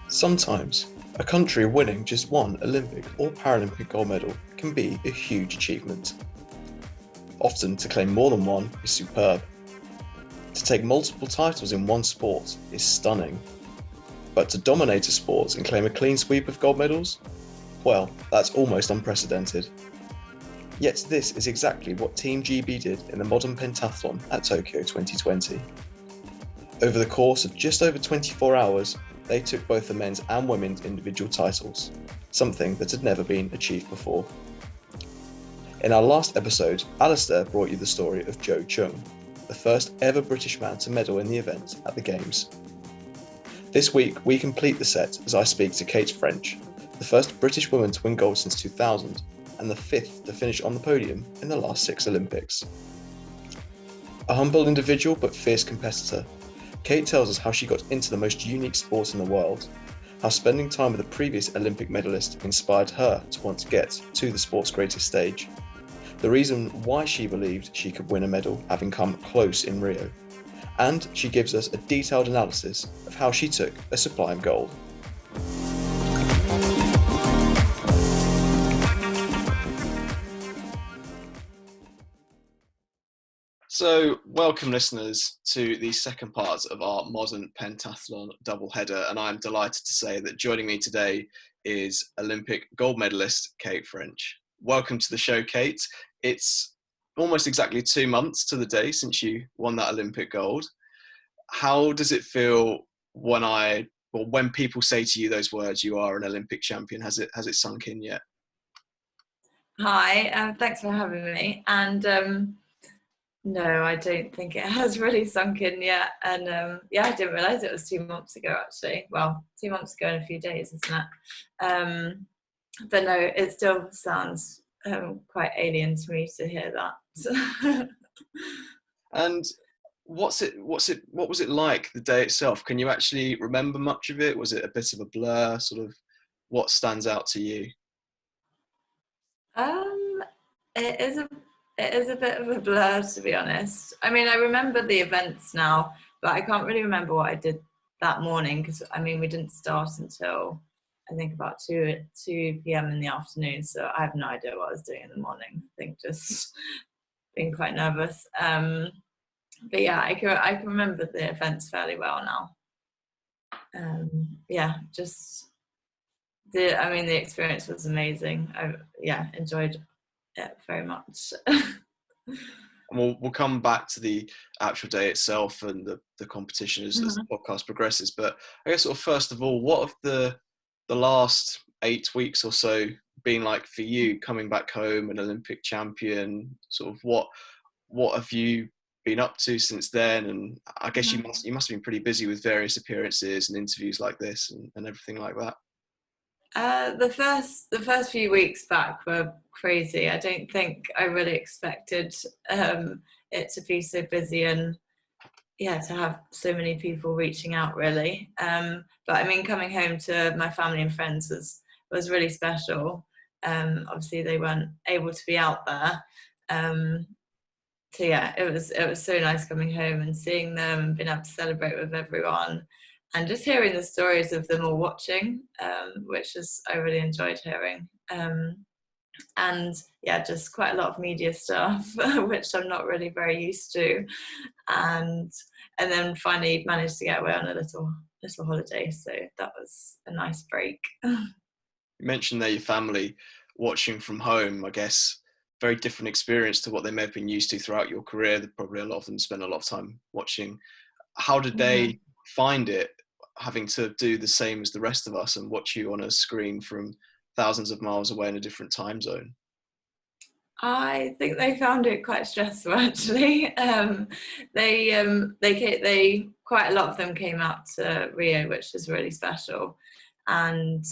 Sometimes, a country winning just one Olympic or Paralympic gold medal can be a huge achievement. Often, to claim more than one is superb. To take multiple titles in one sport is stunning. But to dominate a sport and claim a clean sweep of gold medals? Well, that's almost unprecedented. Yet this is exactly what Team GB did in the Modern Pentathlon at Tokyo 2020. Over the course of just over 24 hours, they took both the men's and women's individual titles, something that had never been achieved before. In our last episode, Alistair brought you the story of Joe Choong, the first ever British man to medal in the event at the Games. This week, we complete the set as I speak to Kate French, the first British woman to win gold since 2000, and the fifth to finish on the podium in the last 6 Olympics. A humble individual but fierce competitor, Kate tells us how she got into the most unique sport in the world, how spending time with a previous Olympic medalist inspired her to want to get to the sport's greatest stage, the reason why she believed she could win a medal having come close in Rio, and she gives us a detailed analysis of how she took a sublime gold. So, welcome listeners to the second part of our Modern Pentathlon doubleheader, and I'm delighted to say that joining me today is Olympic gold medalist Kate French. Welcome to the show, Kate. It's almost exactly 2 months to the day since you won that Olympic gold. How does it feel when people say to you those words, "You are an Olympic champion"? Has it sunk in yet? Hi, thanks for having me. And no, I don't think it has really sunk in yet. And I didn't realise it was 2 months ago, actually. Well, 2 months ago in a few days, isn't it? But no, it still sounds quite alien to me to hear that. And what was it like the day itself? Can you actually remember much of it? Was it a bit of a blur? Sort of, what stands out to you? It is a bit of a blur, to be honest. I mean, I remember the events now, but I can't really remember what I did that morning because, I mean, we didn't start until I think about 2 p.m. in the afternoon, so I have no idea what I was doing in the morning. I think just being quite nervous. But yeah, I can remember the events fairly well now. The experience was amazing. I enjoyed it very much. And we'll come back to the actual day itself and the competition as the podcast progresses. But I guess sort of first of all, what have the last 8 weeks or so been like for you, coming back home, an Olympic champion? Sort of what have you been up to since then? And I guess you must have been pretty busy with various appearances and interviews like this and everything like that. The first few weeks back were crazy. I don't think I really expected it to be so busy and to have so many people reaching out, really. But I mean, coming home to my family and friends was really special. Obviously, they weren't able to be out there. It was so nice coming home and seeing them and being able to celebrate with everyone. And just hearing the stories of them all watching, which I really enjoyed hearing. Just quite a lot of media stuff, which I'm not really very used to. And then finally managed to get away on a little holiday. So that was a nice break. You mentioned there your family watching from home. I guess very different experience to what they may have been used to throughout your career. Probably a lot of them spend a lot of time watching. How did they find it, having to do the same as the rest of us and watch you on a screen from thousands of miles away in a different time zone? I think they found it quite stressful, actually. They quite a lot of them came out to Rio, which is really special. And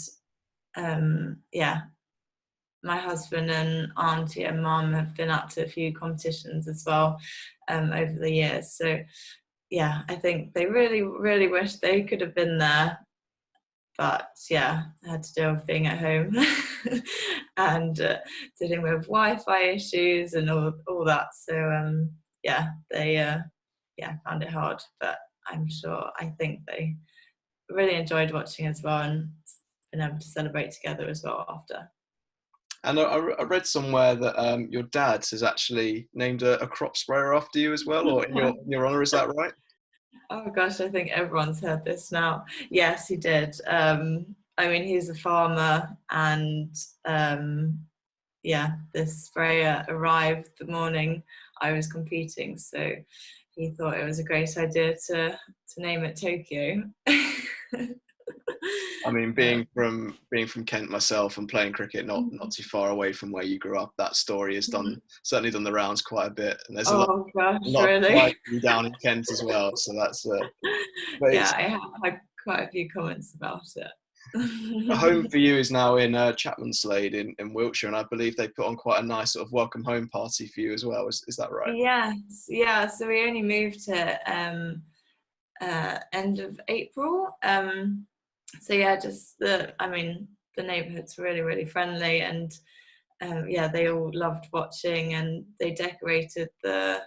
my husband and auntie and mum have been up to a few competitions as well over the years. So I think they really, really wish they could have been there. but yeah, I had to deal with being at home and dealing with Wi-Fi issues and all that. So yeah, they found it hard, but I think they really enjoyed watching as well, and been able to celebrate together as well after. And I read somewhere that your dad has actually named a crop sprayer after you as well, or in your honour, is that right? Oh gosh, I think everyone's heard this now. Yes, he did. I mean, he's a farmer, and this sprayer arrived the morning I was competing, so he thought it was a great idea to name it Tokyo. I mean, being from Kent myself and playing cricket not too far away from where you grew up, that story has certainly done the rounds quite a bit, and there's a lot really? of pride down in Kent as well. So that's yeah, I have had quite a few comments about it. Home for you is now in Chapmanslade in Wiltshire, and I believe they put on quite a nice sort of welcome home party for you as well. Is that right? Yes, yeah. So we only moved here end of April. So yeah, the neighbourhood's really, really friendly, and they all loved watching, and they decorated the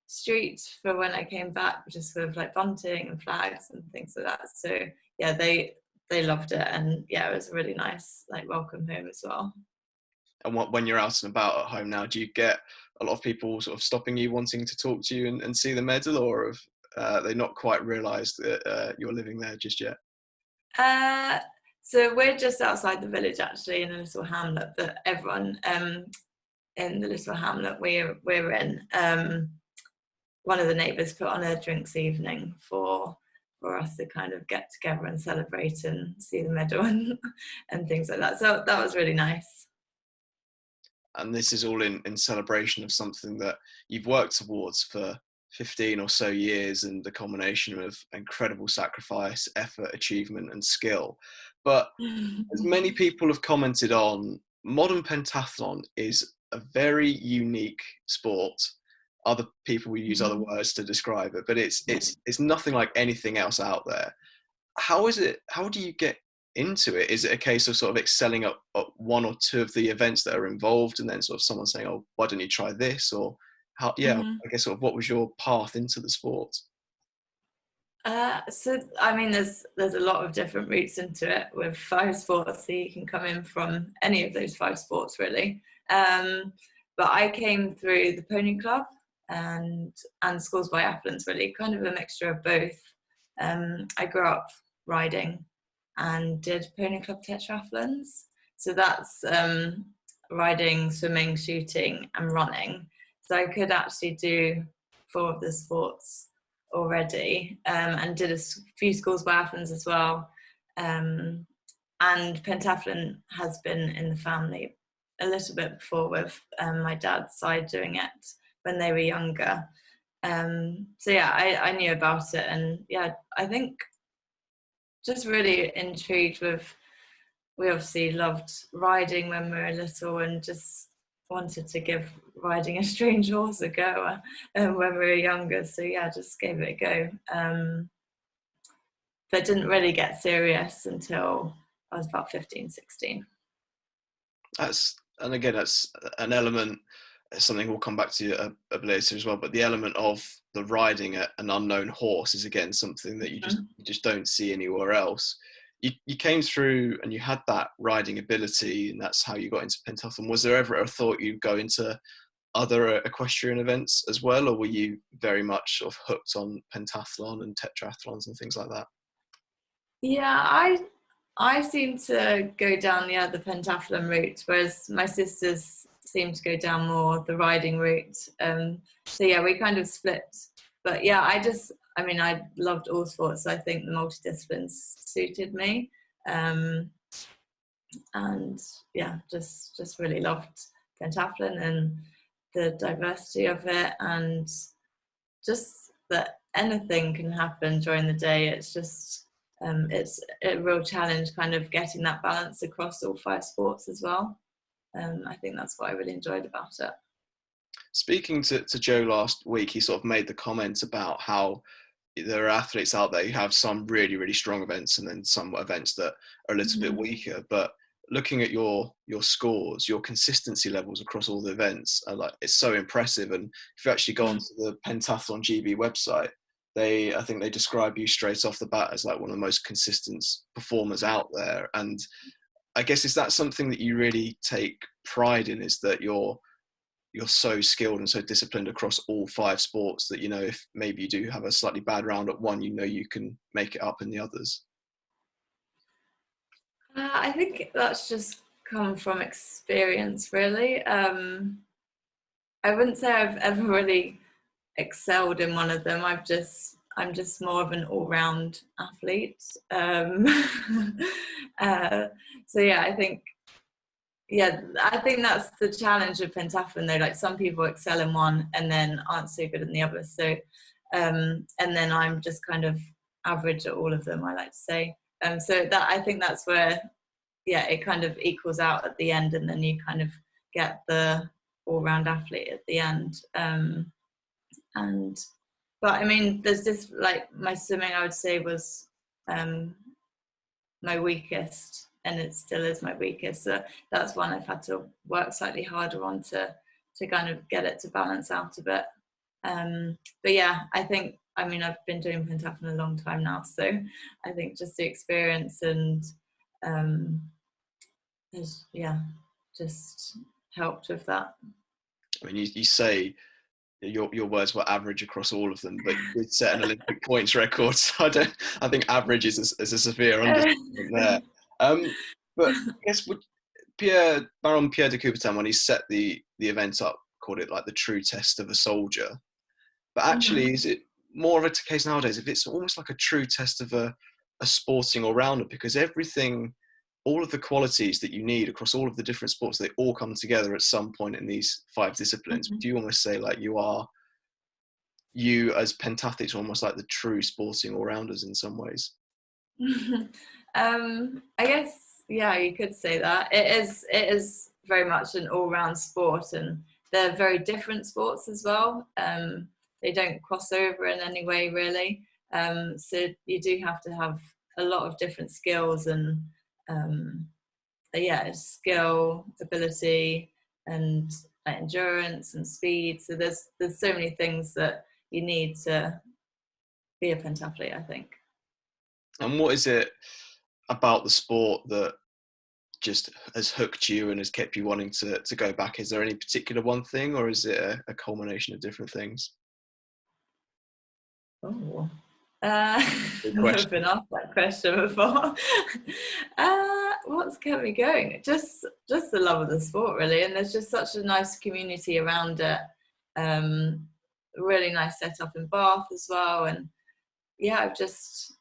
street for when I came back, just with like bunting and flags and things like that. So yeah, they loved it, and yeah, it was a really nice like welcome home as well. And when you're out and about at home now, do you get a lot of people sort of stopping you, wanting to talk to you and see the medal, or have they not quite realised that you're living there just yet? So we're just outside the village, actually, in a little hamlet that everyone in the little hamlet we're in. One of the neighbours put on a drinks evening for us to kind of get together and celebrate and see the medal and things like that. So that was really nice. And this is all in celebration of something that you've worked towards for 15 or so years, and the combination of incredible sacrifice, effort, achievement and skill. But as many people have commented on, modern pentathlon is a very unique sport. Other people will use other words to describe it, but it's nothing like anything else out there. How do you get into it? Is it a case of sort of excelling at one or two of the events that are involved, and then sort of someone saying, oh, why don't you try this? Or I guess sort of what was your path into the sport? So I mean, there's a lot of different routes into it with 5 sports, so you can come in from any of those 5 sports really. But I came through the pony club and schools biathlons, really, kind of a mixture of both. I grew up riding and did pony club tetrathlons, so that's riding, swimming, shooting and running. So I could actually do 4 of the sports already, and did a few schools biathlons as well. And pentathlon has been in the family a little bit before, with my dad's side doing it when they were younger. So yeah, I knew about it, and yeah, I think just really intrigued with, we obviously loved riding when we were little, and just wanted to give riding a strange horse a go when we were younger. So yeah, just gave it a go. But didn't really get serious until I was about 15, 16. That's an element, something we'll come back to a bit later as well, but the element of the riding an unknown horse is again something that you just don't see anywhere else. You came through and you had that riding ability, and that's how you got into pentathlon. Was there ever a thought you'd go into other equestrian events as well, or were you very much sort of hooked on pentathlon and tetrathlons and things like that? Yeah, I seem to go down the pentathlon route, whereas my sisters seem to go down more the riding route. So yeah, we kind of split. But yeah, I loved all sports, so I think the multidisciplines suited me. And yeah, just really loved pentathlon and the diversity of it, and just that anything can happen during the day. It's just it's a real challenge kind of getting that balance across all 5 sports as well. I think that's what I really enjoyed about it. Speaking to Joe last week, he sort of made the comment about how there are athletes out there who have some really, really strong events and then some events that are a little bit weaker. But looking at your scores, your consistency levels across all the events are like, it's so impressive. And if you actually go onto the Pentathlon GB website, I think they describe you straight off the bat as like one of the most consistent performers out there. And I guess, is that something that you really take pride in, is that you're so skilled and so disciplined across all 5 sports that, you know, if maybe you do have a slightly bad round at one, you know, you can make it up in the others? I think that's just come from experience, really. I wouldn't say I've ever really excelled in one of them. I'm just more of an all-round athlete. So yeah, I think that's the challenge of pentathlon, though. Like, some people excel in one and then aren't so good in the other. So and then I'm just kind of average at all of them, I like to say. So that, I think that's where, yeah, it kind of equals out at the end, and then you kind of get the all-round athlete at the end. But I mean, there's just, like, my swimming, I would say, was my weakest, and it still is my weakest. So that's one I've had to work slightly harder on to kind of get it to balance out a bit. But yeah, I think, I mean, I've been doing pentathlon a long time now, so I think just the experience and has, yeah, just helped with that. I mean, you say your words were average across all of them, but you did set an Olympic points record. So I think average is a severe understatement there. But I guess Baron Pierre de Coubertin, when he set the event up, called it like the true test of a soldier. But actually, is it more of a case nowadays if it's almost like a true test of a sporting all-rounder? Because all of the qualities that you need across all of the different sports, they all come together at some point in these 5 disciplines. Do you almost say, like, you as pentathletes are almost like the true sporting all-rounders in some ways? I guess, yeah, you could say that. It is very much an all-round sport, and they're very different sports as well. They don't cross over in any way, really. So you do have to have a lot of different skills and skill, ability, and endurance and speed. So there's so many things that you need to be a pentathlete, I think. And what is it about the sport that just has hooked you and has kept you wanting to go back? Is there any particular one thing, or is it a culmination of different things? Oh, I've never been asked that question before. What's kept me going? Just the love of the sport, really. And there's just such a nice community around it. Really nice setup in Bath as well. And yeah, I've just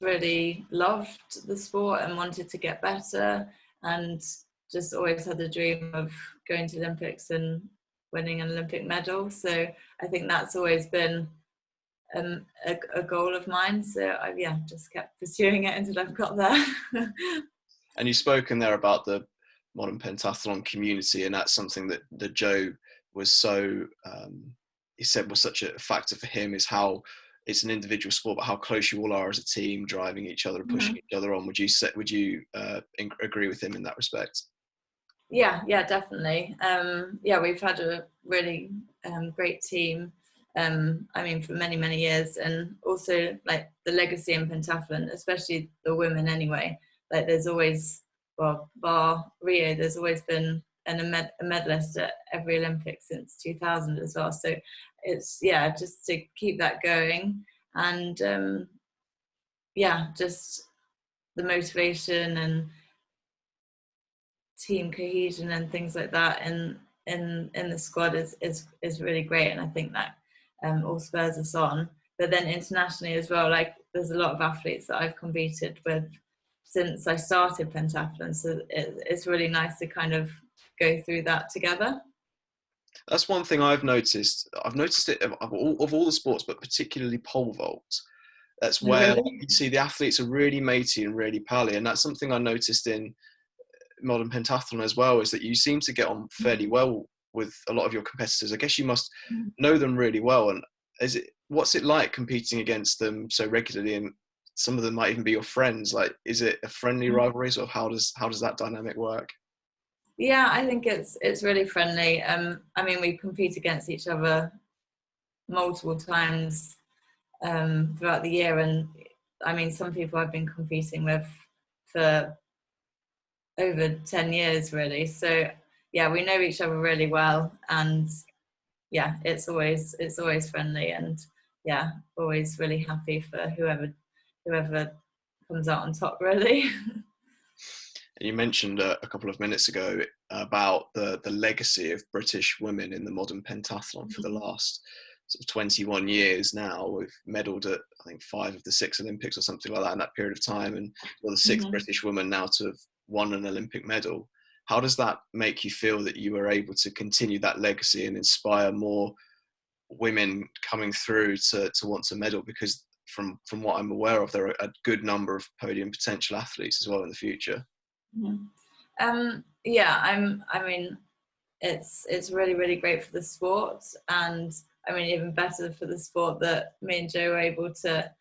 really loved the sport and wanted to get better, and just always had the dream of going to Olympics and winning an Olympic medal. So I think that's always been a goal of mine. So I've just kept pursuing it until I've got there. And you've spoken there about the Modern Pentathlon community, and that's something that Joe was so he said was such a factor for him, is how it's an individual sport, but how close you all are as a team, driving each other, pushing each other on. Would you agree with him in that respect? Yeah, definitely. We've had a really great team. I mean, for many, many years, and also, like, the legacy in pentathlon, especially the women anyway, like, there's always, well, bar Rio, there's always been a medalist at every Olympics since 2000 as well. So it's, just to keep that going, and just the motivation and team cohesion and things like that in the squad is really great, and I think that all spurs us on. But then internationally as well, like, there's a lot of athletes that I've competed with since I started pentathlon, so it's really nice to kind of go through that together. That's one thing I've noticed. I've noticed it of all the sports, but particularly pole vault. That's where you see the athletes are really matey and really pally, and that's something I noticed in Modern Pentathlon as well, is that you seem to get on fairly well with a lot of your competitors. I guess you must know them really well. And what's it like competing against them so regularly, and some of them might even be your friends? Like, is it a friendly rivalry? Sort of how does that dynamic work? Yeah, I think it's really friendly. I mean, we compete against each other multiple times throughout the year, and I mean, some people I've been competing with for over 10 years, really. So yeah, we know each other really well, and yeah, it's always friendly, and yeah, always really happy for whoever comes out on top, really. And you mentioned a couple of minutes ago about the legacy of British women in the modern pentathlon for the last sort of 21 years now. We've medalled at, I think, 5 of the 6 Olympics or something like that in that period of time, and you're the 6th British woman now to have won an Olympic medal. How does that make you feel that you were able to continue that legacy and inspire more women coming through to want to medal? Because from what I'm aware of, there are a good number of podium potential athletes as well in the future. Yeah, I mean, it's really, really great for the sport, and I mean, even better for the sport that me and Joe were able to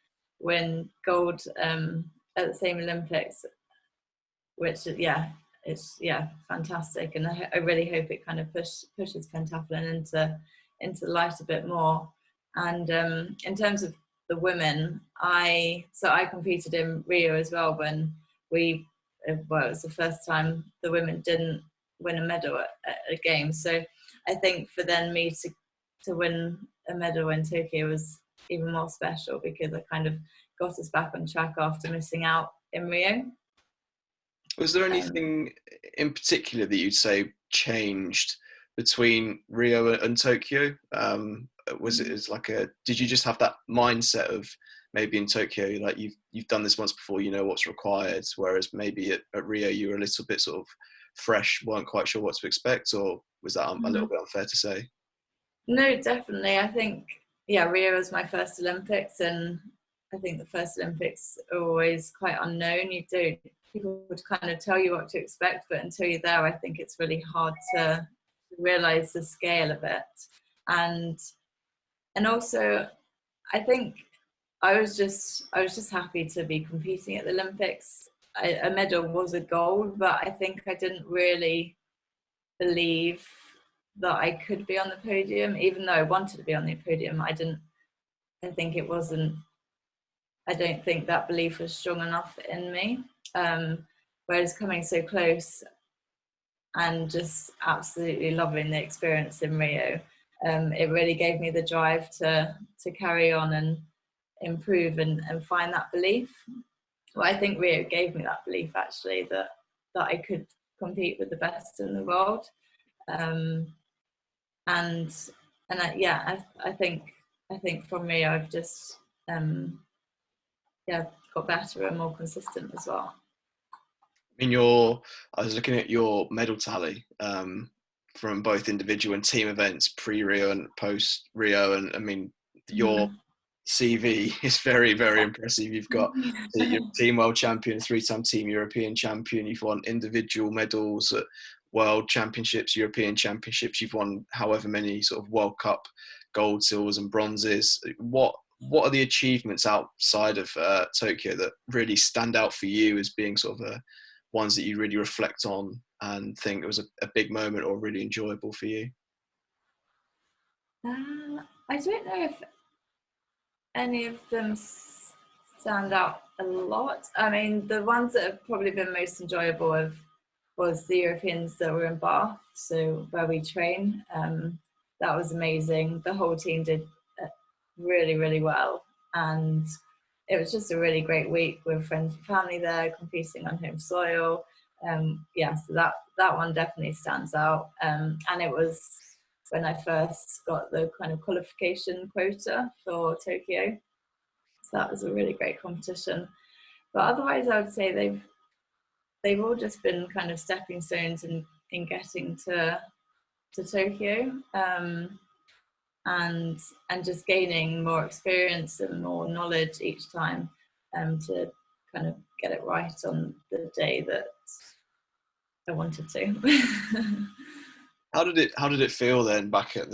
win gold at the same Olympics, which it's fantastic, and I really hope it kind of pushes pentathlon into light a bit more. And in terms of the women, I competed in Rio as well when it was the first time the women didn't win a medal at a game. So I think for then me to win a medal in Tokyo was even more special, because I kind of got us back on track after missing out in Rio. Was there anything in particular that you'd say changed between Rio and Tokyo? Was it as like did you just have that mindset of maybe in Tokyo, like you've done this once before, you know what's required, whereas maybe at Rio you were a little bit sort of fresh, weren't quite sure what to expect, or was that a little bit unfair to say? No, definitely. I think, Rio was my first Olympics, and I think the first Olympics are always quite unknown. People would kind of tell you what to expect, but until you're there, I think it's really hard to realize the scale of it. And also, I think I was just happy to be competing at the Olympics. A medal was a goal, but I think I didn't really believe that I could be on the podium, even though I wanted to be on the podium. I think it wasn't, I don't think that belief was strong enough in me. Whereas coming so close and just absolutely loving the experience in Rio, it really gave me the drive to carry on and improve and find that belief. Well, I think Rio gave me that belief, actually, that I could compete with the best in the world. And I think from Rio I've just got better and more consistent as well. I was looking at your medal tally from both individual and team events pre-Rio and post-Rio, and I mean your CV is very, very impressive. You've got your team world champion, 3-time team European champion. You've won individual medals at World Championships, European Championships. You've won however many sort of World Cup gold, silvers, and bronzes. What are the achievements outside of Tokyo that really stand out for you as being sort of ones that you really reflect on and think it was a big moment or really enjoyable for you? I don't know if any of them stand out a lot. I mean, the ones that have probably been most enjoyable was the Europeans that were in Bath, so where we train. That was amazing. The whole team did really, really well, and it was just a really great week with friends and family there, competing on home soil. So that one definitely stands out. And it was when I first got the kind of qualification quota for Tokyo. So that was a really great competition. But otherwise, I would say they've all just been kind of stepping stones in getting to Tokyo, and just gaining more experience and more knowledge each time, to kind of get it right on the day that I wanted to. How did it feel then back at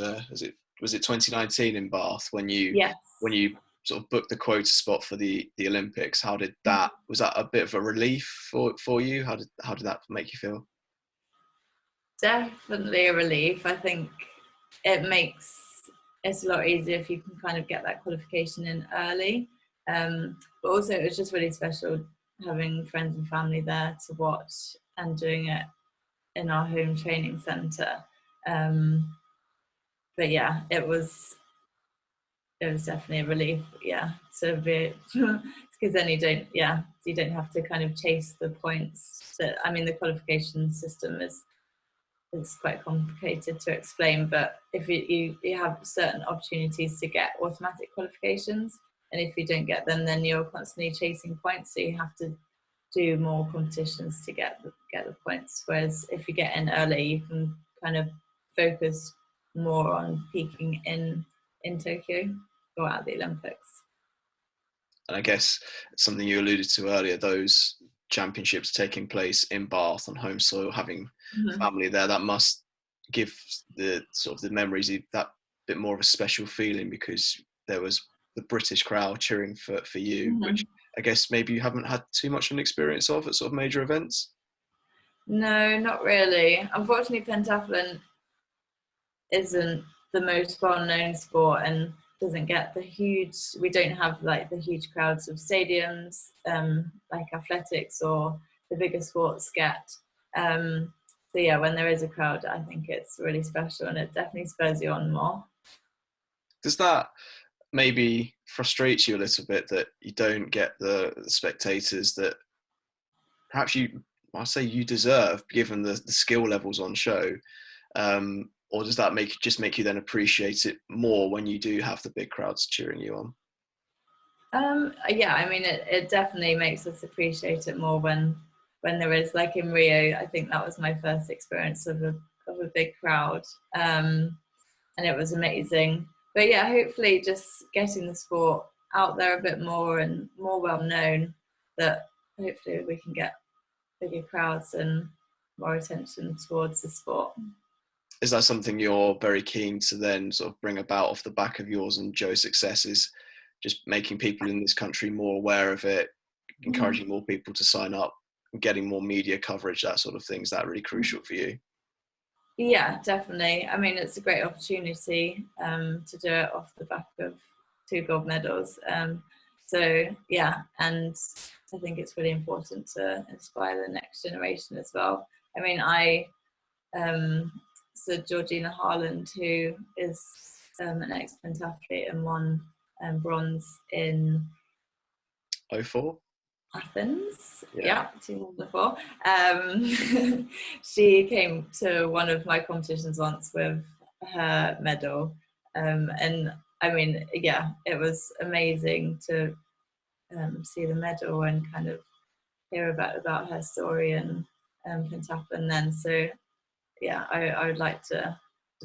was it 2019 in Bath when you Yes. sort of booked the quota spot for the Olympics? How did that, was that a bit of a relief for you? How did that make you feel? Definitely a relief. I think it makes it's a lot easier if you can kind of get that qualification in early. But also it was just really special having friends and family there to watch and doing it in our home training centre. But yeah, it was definitely a relief, yeah, to be because then you don't have to kind of chase the points. That, I mean, the qualification system is quite complicated to explain, but if you have certain opportunities to get automatic qualifications, and if you don't get them, then you're constantly chasing points, so you have to do more competitions to get the points. Whereas if you get in early, you can kind of focus more on peaking in Tokyo or at the Olympics. And I guess something you alluded to earlier, those championships taking place in Bath on home soil, having family there, that must give the sort of the memories that bit more of a special feeling, because there was the British crowd cheering for you, which I guess maybe you haven't had too much of an experience of at sort of major events. No, not really. Unfortunately, pentathlon isn't the most well-known sport and doesn't get we don't have like the huge crowds of stadiums like athletics or the bigger sports get. So yeah, when there is a crowd, I think it's really special and it definitely spurs you on more. Does that maybe frustrate you a little bit that you don't get the spectators that perhaps I say you deserve, given the skill levels on show? Or does that make you then appreciate it more when you do have the big crowds cheering you on? Yeah, I mean, it definitely makes us appreciate it more when there is, like in Rio, I think that was my first experience of a big crowd, and it was amazing. But yeah, hopefully just getting the sport out there a bit more and more well known, that hopefully we can get bigger crowds and more attention towards the sport. Is that something you're very keen to then sort of bring about off the back of yours and Joe's successes, just making people in this country more aware of it, encouraging more people to sign up, getting more media coverage, that sort of thing? Is that really crucial for you? Yeah, definitely. I mean, it's a great opportunity to do it off the back of 2 gold medals. So yeah, and I think it's really important to inspire the next generation as well. I mean, so Georgina Harland, who is an ex-pentathlete and won bronze in 04? Athens, yeah 2004. She came to one of my competitions once with her medal, and I mean, yeah, it was amazing to see the medal and kind of hear about her story and pentathlon then. So yeah, I would like to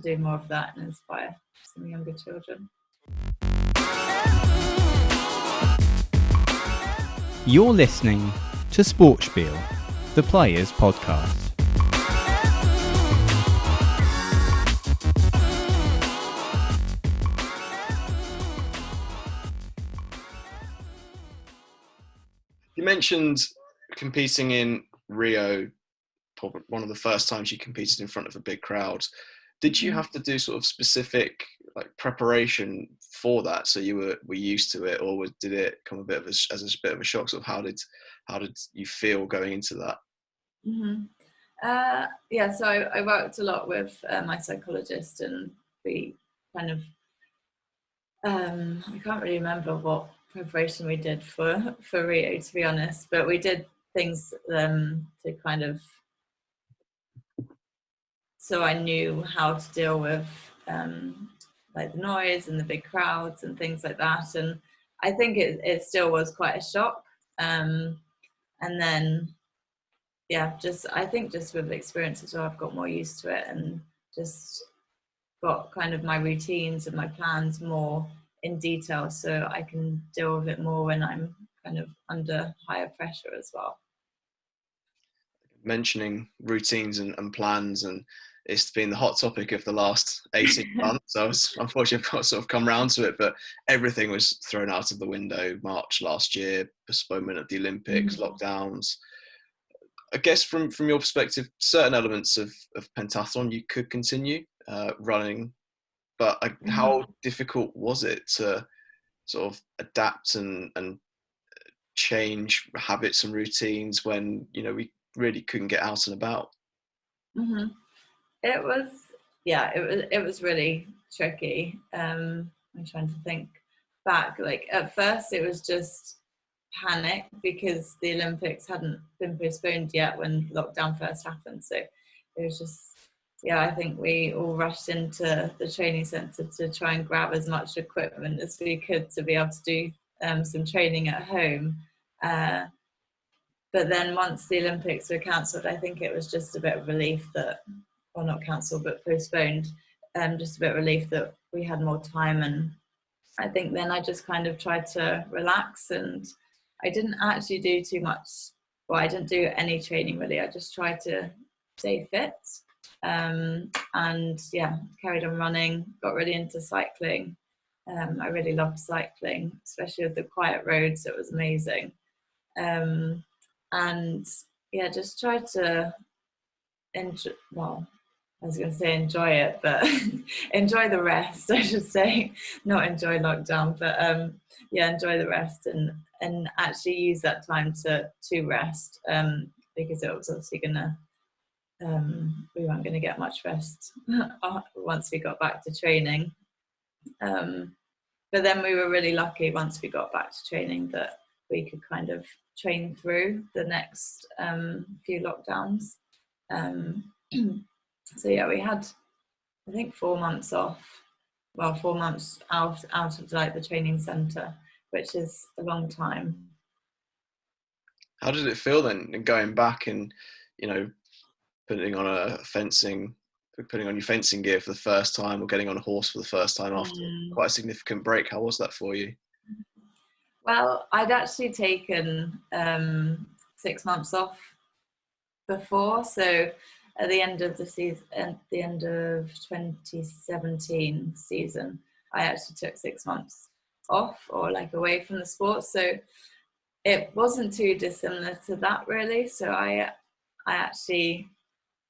do more of that and inspire some younger children. You're listening to SportSpiel, the Players Podcast. You mentioned competing in Rio, probably one of the first times you competed in front of a big crowd. Did you have to do sort of specific like preparation for that, so you were used to it, or did it come a bit of as a bit of a shock? Sort of how did you feel going into that? Yeah, so I worked a lot with my psychologist, and we kind of I can't really remember what preparation we did for Rio, to be honest, but we did things to kind of, so I knew how to deal with like the noise and the big crowds and things like that. And I think it still was quite a shock. And then, yeah, I think just with experience as well, I've got more used to it and just got kind of my routines and my plans more in detail, so I can deal with it more when I'm kind of under higher pressure as well. Mentioning routines and plans, and it's been the hot topic of the last 18 months. I was unfortunately I've got sort of come round to it, but everything was thrown out of the window. March last year, postponement of the Olympics, lockdowns. I guess from your perspective, certain elements of pentathlon you could continue running, but how difficult was it to sort of adapt and change habits and routines when, you know, we really couldn't get out and about? It was, yeah, it was really tricky. I'm trying to think back. Like at first, it was just panic because the Olympics hadn't been postponed yet when lockdown first happened. So it was just, yeah, I think we all rushed into the training centre to try and grab as much equipment as we could to be able to do some training at home. But then once the Olympics were cancelled, I think it was just a bit of relief that, well, not cancelled, but postponed, just a bit of relief that we had more time. And I think then I just kind of tried to relax, and I didn't actually do too much. Well, I didn't do any training really. I just tried to stay fit. And yeah, carried on running, got really into cycling. I really loved cycling, especially with the quiet roads. It was amazing. And yeah, just tried to enjoy, well, I was going to say enjoy it, but enjoy the rest, I should say. Not enjoy lockdown, but yeah, enjoy the rest and actually use that time to rest, because it was obviously gonna, we weren't going to get much rest once we got back to training. But then we were really lucky once we got back to training that we could kind of train through the next few lockdowns. So yeah, we had, I think, 4 months off. Well, 4 months out of like the training centre, which is a long time. How did it feel then, going back and, you know, putting on your fencing gear for the first time, or getting on a horse for the first time after quite a significant break? How was that for you? Well, I'd actually taken 6 months off before, so at the end of the season, at the end of 2017 season, I actually took 6 months off, or like away from the sport. So it wasn't too dissimilar to that really. So I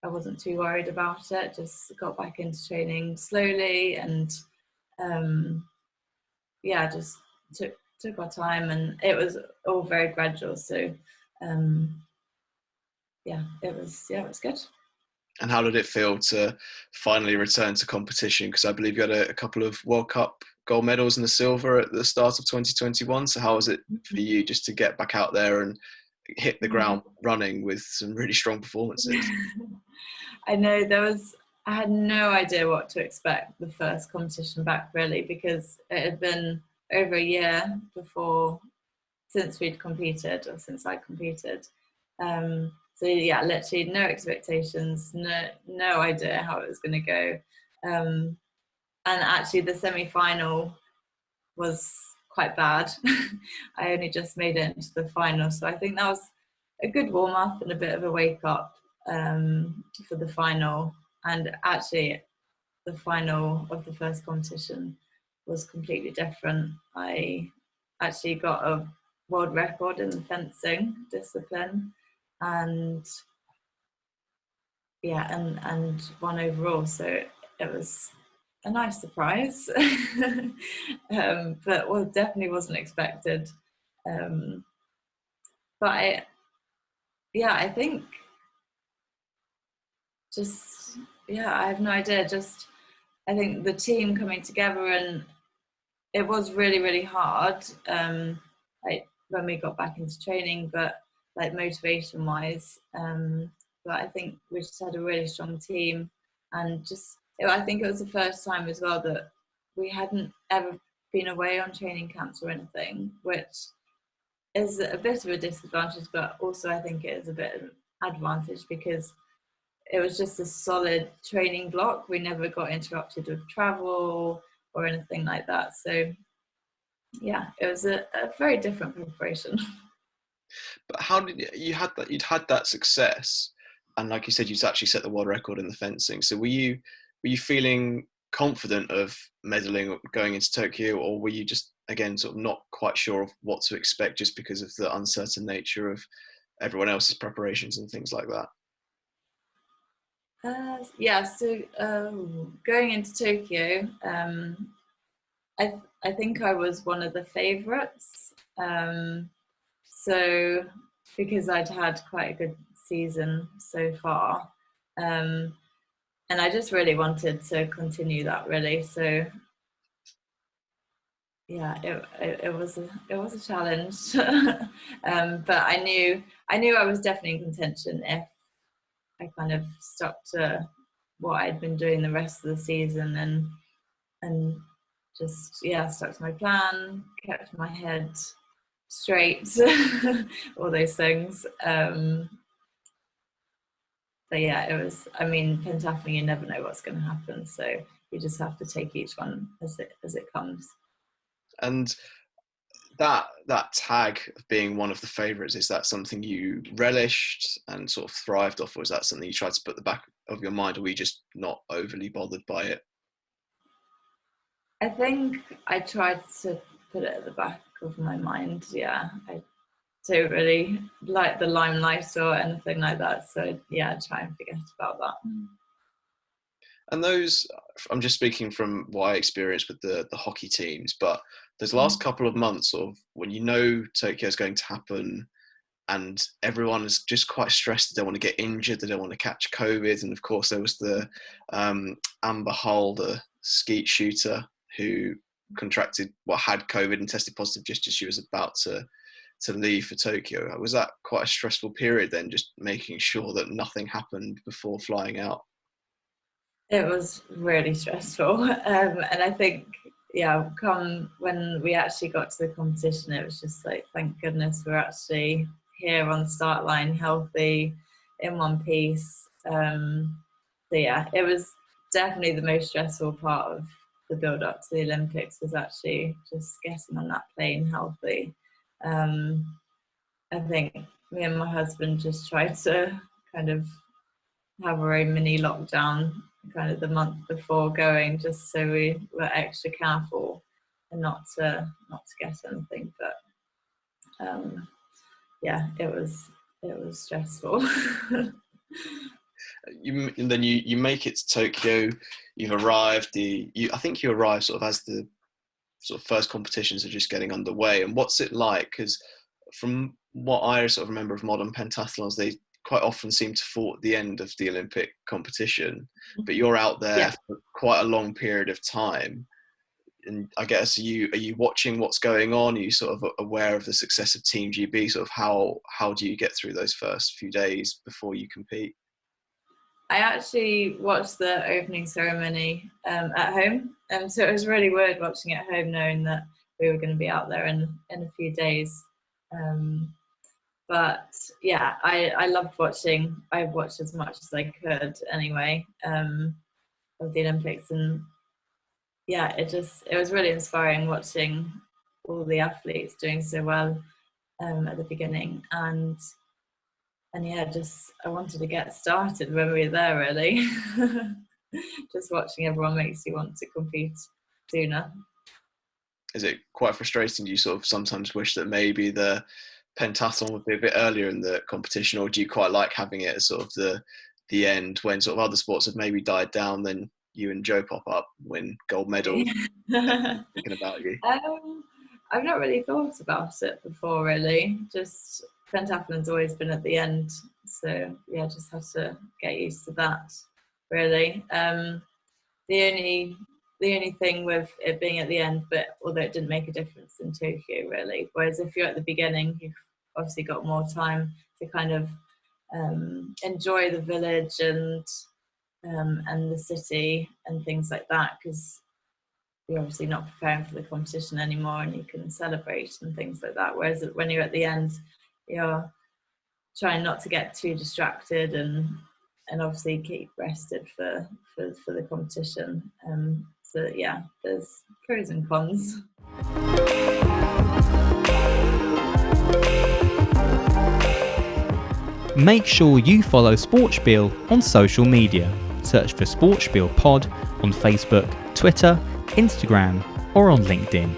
wasn't too worried about it. Just got back into training slowly, and yeah, just took our time, and it was all very gradual. So yeah, it was good. And how did it feel to finally return to competition? Because I believe you had a couple of World Cup gold medals and a silver at the start of 2021. So how was it for you just to get back out there and hit the ground running with some really strong performances? I know I had no idea what to expect the first competition back really, because it had been over a year since I competed. So yeah, literally no expectations, no idea how it was going to go. And actually the semi-final was quite bad. I only just made it into the final. So I think that was a good warm-up and a bit of a wake-up for the final. And actually the final of the first competition was completely different. I actually got a world record in the fencing discipline, and yeah, and won overall. So it was a nice surprise, but definitely wasn't expected. But I think I have no idea. I think the team coming together, and it was really, really hard. Like when we got back into training, but like motivation wise, but I think we just had a really strong team, and I think it was the first time as well that we hadn't ever been away on training camps or anything, which is a bit of a disadvantage, but also I think it is a bit of an advantage because it was just a solid training block. We never got interrupted with travel or anything like that. So yeah, it was a very different preparation. But how did you'd had that success, and like you said, you actually set the world record in the fencing. So were you feeling confident of medaling going into Tokyo, or were you just, again, sort of not quite sure of what to expect just because of the uncertain nature of everyone else's preparations and things like that? So going into Tokyo, I think I was one of the favourites. So because I'd had quite a good season so far, and I just really wanted to continue that, really. So yeah, it was a challenge, but I knew I was definitely in contention if I kind of stuck to what I'd been doing the rest of the season and just stuck to my plan, kept my head straight, all those things. But yeah, it was. I mean, pentathlon, you never know what's going to happen, so you just have to take each one as it comes. And that tag of being one of the favourites, is that something you relished and sort of thrived off, or is that something you tried to put at the back of your mind, or were you just not overly bothered by it? I think I tried to put it at the back of my mind. Yeah, I don't really like the limelight or anything like that. So yeah, I try and forget about that. And those, I'm just speaking from what I experienced with the hockey teams, but those last couple of months of when you know Tokyo is going to happen and everyone is just quite stressed, they don't want to get injured, they don't want to catch COVID. And of course there was the Amber Hull, the skeet shooter, who had COVID and tested positive just as she was about to leave for Tokyo. Was that quite a stressful period then, just making sure that nothing happened before flying out? It was really stressful, and I think come when we actually got to the competition, it was just like, thank goodness we're actually here on the start line, healthy, in one piece. So yeah, it was definitely the most stressful part of the build up to the Olympics, was actually just getting on that plane healthy. I think me and my husband just tried to kind of have our own mini lockdown kind of the month before going, just so we were extra careful and not to get anything. But it was stressful. You make it to Tokyo. You've arrived. I think you arrived sort of as the sort of first competitions are just getting underway. And what's it like? Because from what I sort of remember of modern pentathlons, they quite often seem to fall at the end of the Olympic competition, but you're out there for quite a long period of time. And I guess, are you watching what's going on? Are you sort of aware of the success of Team GB? Sort of how do you get through those first few days before you compete? I actually watched the opening ceremony at home, so it was really weird watching it at home, knowing that we were going to be out there in a few days. But yeah, I loved watching. I watched as much as I could anyway of the Olympics, and yeah, it was really inspiring watching all the athletes doing so well at the beginning, and yeah, I wanted to get started when we were there, really. Just watching everyone makes you want to compete sooner. Is it quite frustrating? Do you sort of sometimes wish that maybe the pentathlon would be a bit earlier in the competition, or do you quite like having it as sort of the end, when sort of other sports have maybe died down, then you and Joe pop up, win gold medals? Thinking about you. I've not really thought about it before, really. Just pentathlon's always been at the end, so yeah, just have to get used to that, really. The only thing with it being at the end, but although it didn't make a difference in Tokyo, really, whereas if you're at the beginning, you've obviously got more time to kind of enjoy the village and the city and things like that, because you're obviously not preparing for the competition anymore, and you can celebrate and things like that. Whereas when you're at the end, you're trying not to get too distracted and obviously keep rested for the competition. So yeah, there's pros and cons. Make sure you follow SportSpiel on social media. Search for SportSpiel Pod on Facebook, Twitter, Instagram, or on LinkedIn.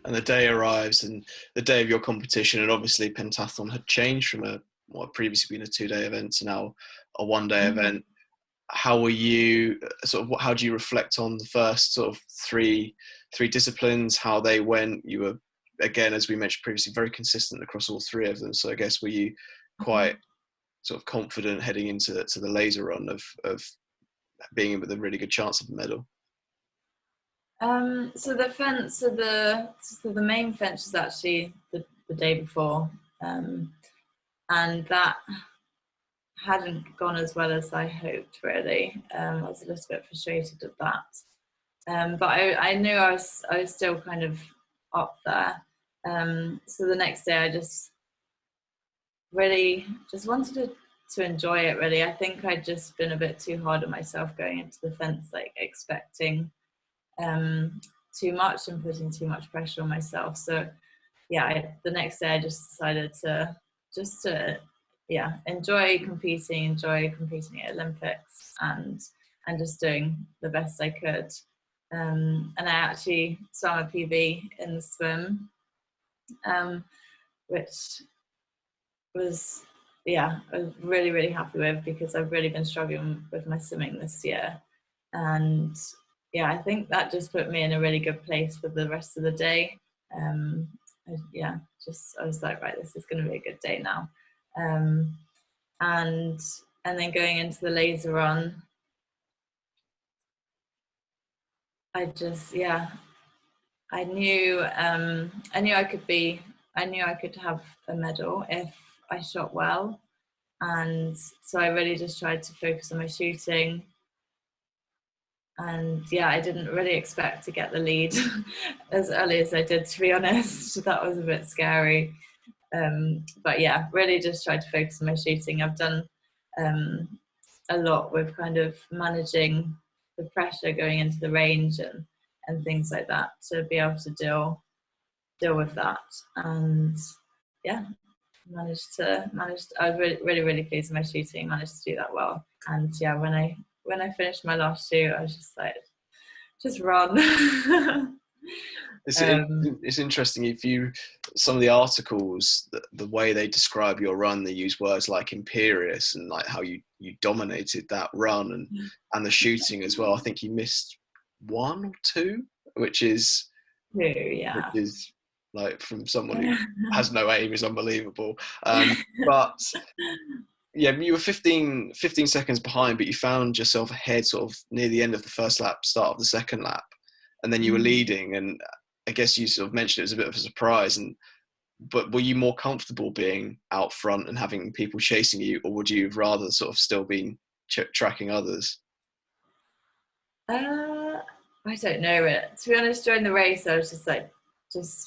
And the day arrives, and the day of your competition, and obviously pentathlon had changed from what had previously been a 2-day event to now a 1-day event. How were you how do you reflect on the first sort of three disciplines, how they went? You were, again, as we mentioned previously, very consistent across all three of them. So I guess, were you quite sort of confident heading into the laser run of being in with a really good chance of a medal? So the main fence was actually the day before, and that hadn't gone as well as I hoped, really. I was a little bit frustrated at that, but I knew I was still kind of up there. So the next day I just really just wanted to enjoy it, really. I think I'd just been a bit too hard on myself going into the fence, like expecting too much and putting too much pressure on myself. So the next day I just decided to enjoy competing at Olympics, and just doing the best I could. And I actually swam a PB in the swim, which was I was really, really happy with, because I've really been struggling with my swimming this year. And I think that just put me in a really good place for the rest of the day. I was like, right, this is going to be a good day now. And then going into the laser run, I just I knew I could have a medal if I shot well, and so I really just tried to focus on my shooting. And I didn't really expect to get the lead as early as I did, to be honest. That was a bit scary. But really just tried to focus on my shooting. I've done a lot with kind of managing the pressure going into the range and things like that, to be able to deal with that. And managed. I was really, really, really pleased with my shooting. Managed to do that well. And when I finished my last shoot, I was just like, just run. It's interesting, if you, some of the articles, the way they describe your run, they use words like imperious, and like how you dominated that run, and the shooting as well. I think you missed 1 or 2, which is like, from someone who has no aim, is unbelievable. But you were 15 seconds behind, but you found yourself ahead sort of near the end of the first lap, start of the second lap, and then you were leading. And I guess you sort of mentioned it was a bit of a surprise. But were you more comfortable being out front and having people chasing you, or would you have rather sort of still been tracking others? I don't know. To be honest, during the race, I was just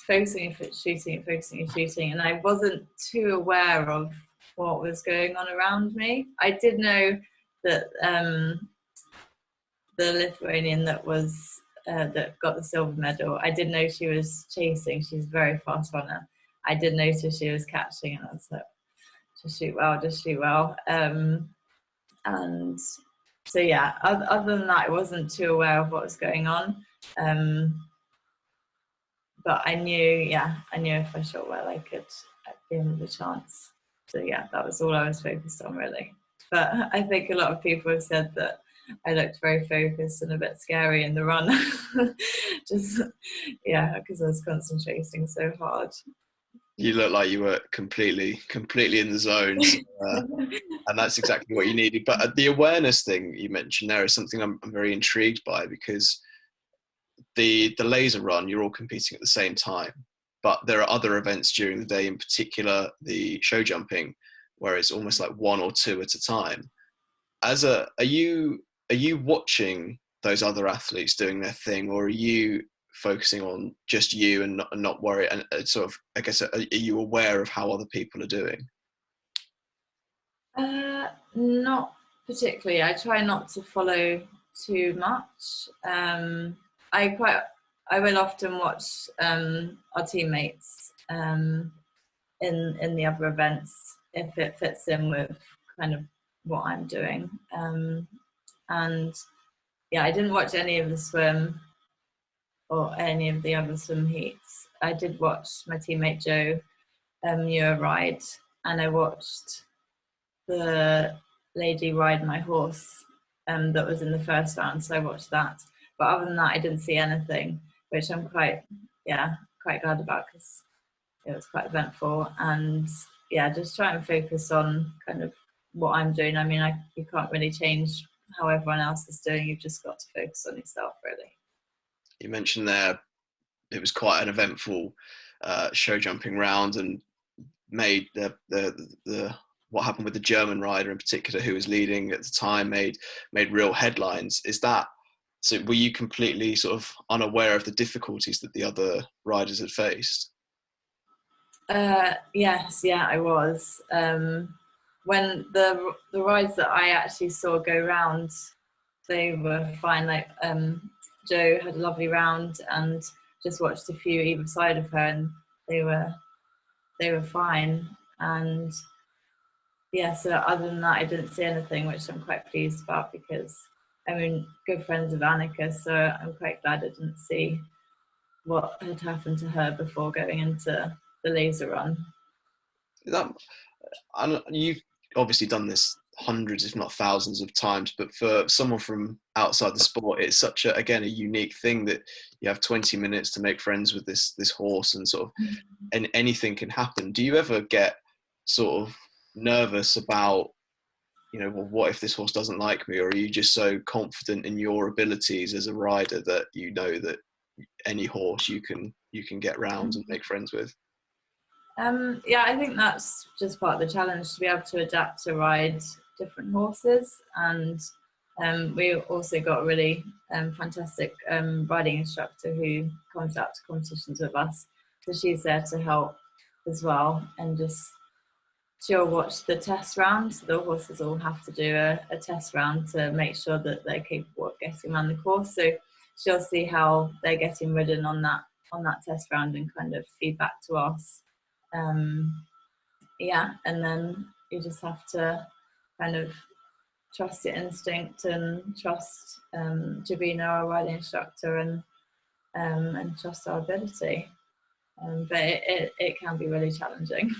focusing on shooting, and I wasn't too aware of what was going on around me. I did know that the Lithuanian that got the silver medal, I did know she was chasing. She's a very fast runner. I did notice she was catching, and I was like, just shoot well. And so other than that, I wasn't too aware of what was going on. But I knew if I shot well, I'd be in with a chance. So that was all I was focused on, really. But I think a lot of people have said that I looked very focused and a bit scary in the run. Just because I was concentrating so hard. You look like you were completely in the zone, and that's exactly what you needed. But the awareness thing you mentioned there is something I'm very intrigued by, because the laser run, you're all competing at the same time, but there are other events during the day, in particular the show jumping, where it's almost like 1 or 2 at a time. Are you watching those other athletes doing their thing, or are you focusing on just you and not worry? And sort of, I guess, are you aware of how other people are doing? Not particularly. I try not to follow too much. I will often watch our teammates in the other events if it fits in with kind of what I'm doing. And yeah, I didn't watch any of the swim or any of the other swim heats. I did watch my teammate Joe Muir ride, and I watched the lady ride my horse that was in the first round, so I watched that. But other than that, I didn't see anything, which I'm quite glad about, because it was quite eventful. And yeah, just try and focus on kind of what I'm doing. I mean, you can't really change how everyone else is doing. You've just got to focus on yourself, really. You mentioned there it was quite an eventful show jumping round, and made the what happened with the German rider in particular, who was leading at the time, made real headlines. Is that so? Were you completely sort of unaware of the difficulties that the other riders had faced? Yes, yeah, I was. When the rides that I actually saw go round, they were fine. Like Joe had a lovely round, and just watched a few either side of her, and they were fine. And yeah, so other than that, I didn't see anything, which I'm quite pleased about, because I mean, good friends of Annika, so I'm quite glad I didn't see what had happened to her before going into the laser run. You've obviously done this hundreds, if not thousands of times, but for someone from outside the sport, it's such a unique thing that you have 20 minutes to make friends with this horse, and sort of, and anything can happen. Do you ever get sort of nervous about, well, what if this horse doesn't like me? Or are you just so confident in your abilities as a rider that you know that any horse you can get round and make friends with? Yeah, I think that's just part of the challenge, to be able to adapt to ride different horses. And we also got a really fantastic riding instructor who comes out to competitions with us. So she's there to help as well, and she'll watch the test round. So the horses all have to do a test round to make sure that they're capable of getting around the course. So she'll see how they're getting ridden on that test round, and kind of feedback to us. Yeah, and then you just have to kind of trust your instinct and trust Jabina, our riding instructor, and trust our ability. But it can be really challenging.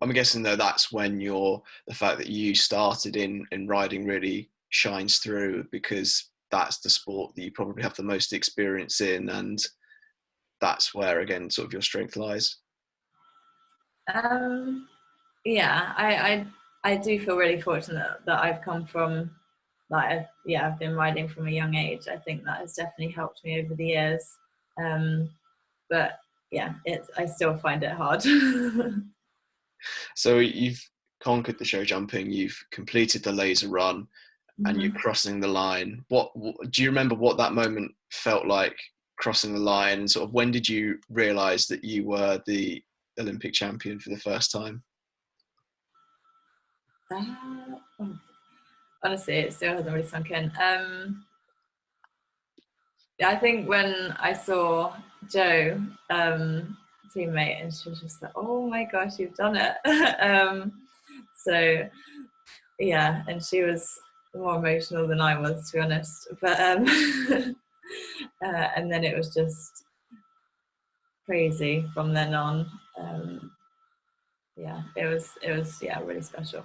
I'm guessing though that's when the fact that you started in riding really shines through, because that's the sport that you probably have the most experience in, and that's where again sort of your strength lies. Yeah, I do feel really fortunate that I've come from, like, I've been riding from a young age. I think that has definitely helped me over the years. But yeah, I still find it hard. So you've conquered the show jumping, you've completed the laser run, and you're crossing the line. What do you remember what that moment felt like, crossing the line, and sort of when did you realise that you were the Olympic champion for the first time? Honestly, it still hasn't really sunk in. I think when I saw Joe, teammate, and she was just like, "Oh my gosh, you've done it!" So yeah, and she was more emotional than I was, to be honest. But and then it was just crazy from then on. Yeah, it was really special.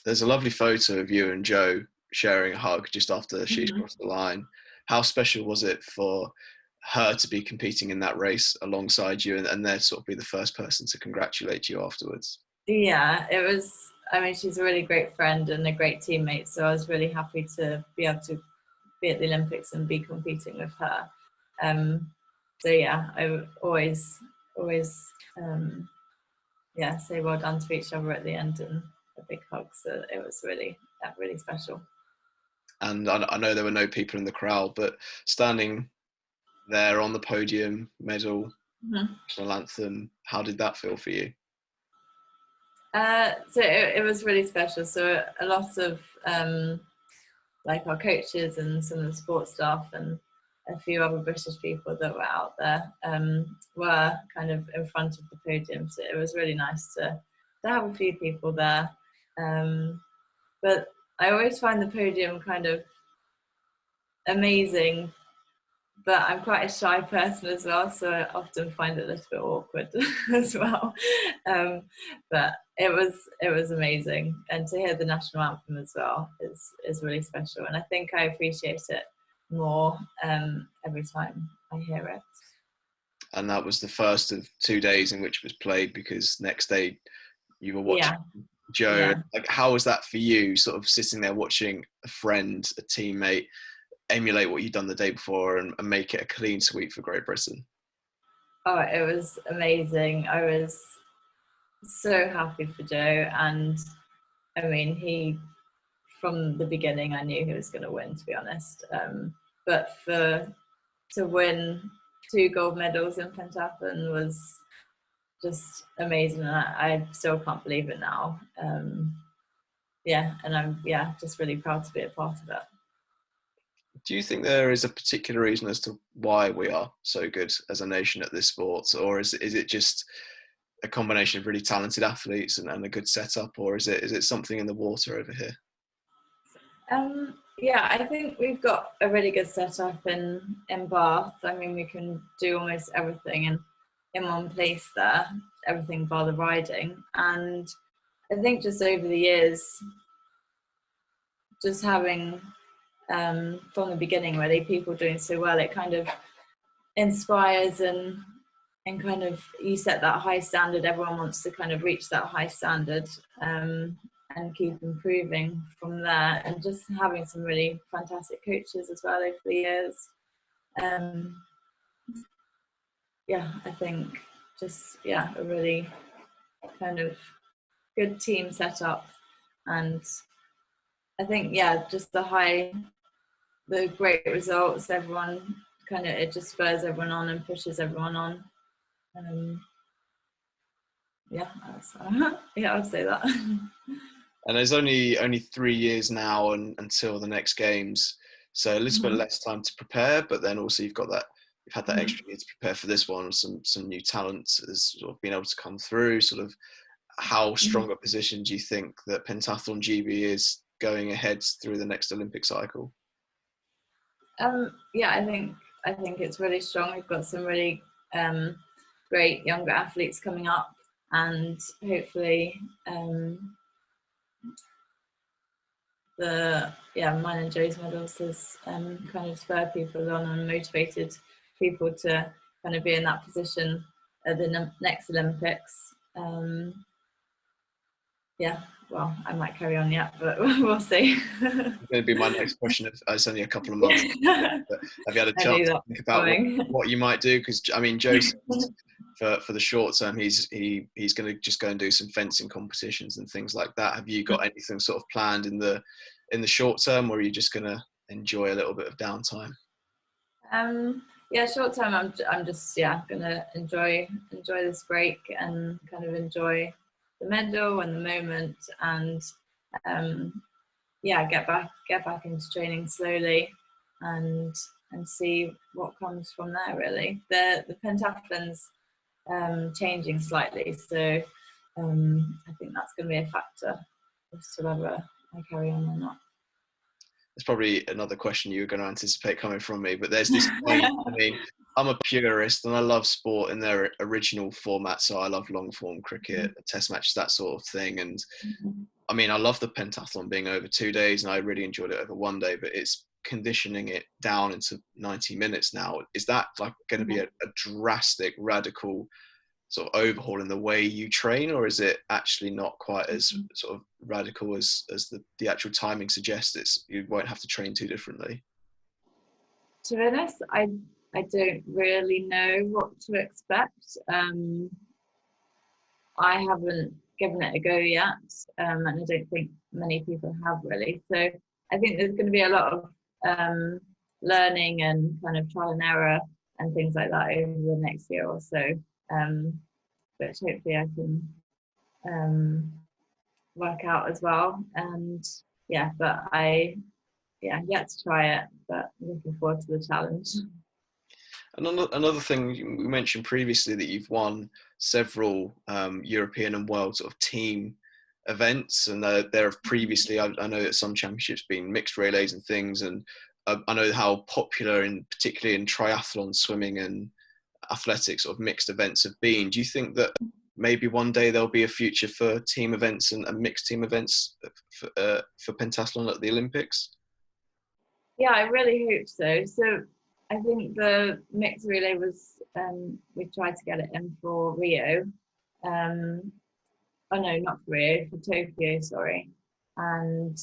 There's a lovely photo of you and Joe sharing a hug just after she's crossed the line. How special was it for her to be competing in that race alongside you, and there sort of be the first person to congratulate you afterwards? Yeah, it was. I mean, she's a really great friend and a great teammate, so I was really happy to be able to be at the Olympics and be competing with her. So yeah, I would always say well done to each other at the end, and a big hug. So it was really special. And I know there were no people in the crowd, but standing there on the podium, medal, national anthem, how did that feel for you? So it was really special. So a lot of like our coaches and some of the sports staff and a few other British people that were out there were kind of in front of the podium. So it was really nice to have a few people there. But I always find the podium kind of amazing, but I'm quite a shy person as well, so I often find it a little bit awkward as well. But it was amazing, and to hear the national anthem as well is really special, and I think I appreciate it more every time I hear it. And that was the first of 2 days in which it was played, because next day you were watching Joe. Yeah. Like, how was that for you, sort of sitting there watching a friend, a teammate, emulate what you'd done the day before and make it a clean sweep for Great Britain? Oh, it was amazing. I was so happy for Joe, and I mean, from the beginning I knew he was going to win, to be honest. But to win 2 gold medals in pentathlon was just amazing, and I still can't believe it now. And I'm just really proud to be a part of it. Do you think there is a particular reason as to why we are so good as a nation at this sport, or is it just a combination of really talented athletes and a good setup, or is it something in the water over here? I think we've got a really good setup in Bath. I mean, we can do almost everything in one place there, everything bar the riding. And I think just over the years, just having from the beginning really people doing so well, it kind of inspires and kind of you set that high standard. Everyone wants to kind of reach that high standard and keep improving from there, and just having some really fantastic coaches as well over the years. I think just a really kind of good team setup, and I think just the great results, everyone kind of, it just spurs everyone on and pushes everyone on. I'd say that. And there's only 3 years now until the next games, so a little bit less time to prepare. But then also you've had that extra year to prepare for this one. Some new talent has sort of been able to come through. Sort of, how strong a position do you think that Pentathlon GB is going ahead through the next Olympic cycle? I think it's really strong. We've got some really great younger athletes coming up, and hopefully mine and Joe's medals has kind of spurred people on and motivated people to kind of be in that position at the next Olympics. Well, I might carry on yet, but we'll see. It's going to be my next question. It's only a couple of months, but have you had a chance to think about what you might do? Because I mean, Joe, for the short term, he's going to just go and do some fencing competitions and things like that. Have you got anything sort of planned in the short term, or are you just going to enjoy a little bit of downtime? Short term, I'm just going to enjoy this break and kind of enjoy the medal and the moment, and get back into training slowly and see what comes from there. Really, the pentathlon's changing slightly, so I think that's going to be a factor as to whether I carry on or not. It's probably another question you were going to anticipate coming from me, but there's this point. I mean, I'm a purist and I love sport in their original format. So I love long form cricket, test matches, that sort of thing. And I mean, I love the pentathlon being over 2 days, and I really enjoyed it over 1 day, but it's conditioning it down into 90 minutes now. Is that like going to be a drastic, radical sort of overhaul in the way you train, or is it actually not quite as sort of radical as the actual timing suggests? You won't have to train too differently? To be honest, I don't really know what to expect. I haven't given it a go yet, and I don't think many people have really. So I think there's going to be a lot of learning and kind of trial and error and things like that over the next year or so. But hopefully I can work out as well. And yeah, but yet to try it, but looking forward to the challenge. Another thing we mentioned previously, that you've won several European and world sort of team events, and there have previously, I know that some championships been mixed relays and things, and I know how popular, particularly in triathlon, swimming and athletics, sort of mixed events have been. Do you think that maybe one day there'll be a future for team events and mixed team events for pentathlon at the Olympics? Yeah, I really hope so. So I think the mixed relay was, we tried to get it in for Rio. Oh no, not for Rio, for Tokyo, sorry. And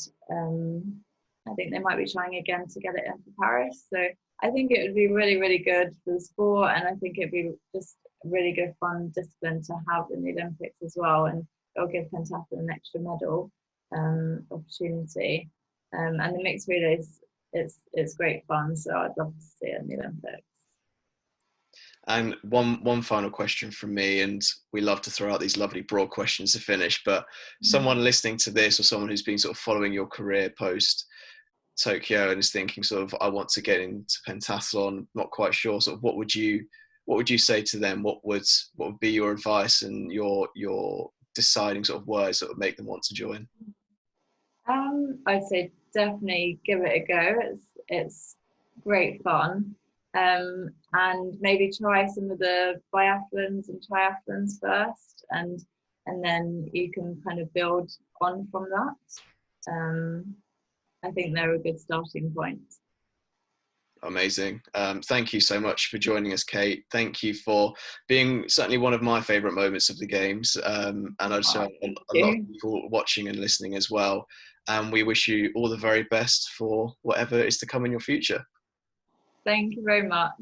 I think they might be trying again to get it in for Paris. So I think it would be really, really good for the sport, and I think it'd be just a really good fun discipline to have in the Olympics as well, and it'll give pentathlon an extra medal opportunity. And the mixed relays, it's great fun, so I'd love to see it in the Olympics. And one final question from me, and we love to throw out these lovely broad questions to finish, but someone listening to this, or someone who's been sort of following your career post Tokyo and is thinking sort of, I want to get into pentathlon, not quite sure, sort of what would you say to them? What would be your advice and your deciding sort of words that would make them want to join? I'd say definitely give it a go. It's great fun. And maybe try some of the biathlons and triathlons first, and then you can kind of build on from that. I think they're a good starting point. Amazing. Thank you so much for joining us, Kate. Thank you for being certainly one of my favourite moments of the Games. And I just have a lot of people watching and listening as well. And we wish you all the very best for whatever is to come in your future. Thank you very much.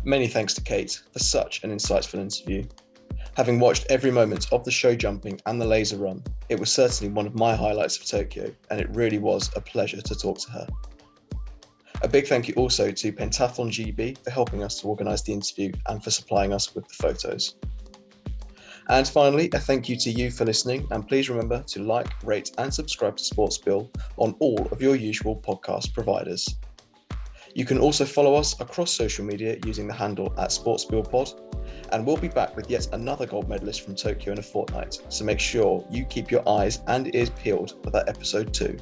Many thanks to Kate for such an insightful interview. Having watched every moment of the show jumping and the laser run, it was certainly one of my highlights of Tokyo, and it really was a pleasure to talk to her. A big thank you also to Pentathlon GB for helping us to organise the interview and for supplying us with the photos. And finally, a thank you to you for listening, and please remember to like, rate and subscribe to SportSpiel on all of your usual podcast providers. You can also follow us across social media using the handle @SportSpielPod, and we'll be back with yet another gold medalist from Tokyo in a fortnight, so make sure you keep your eyes and ears peeled for that episode 2.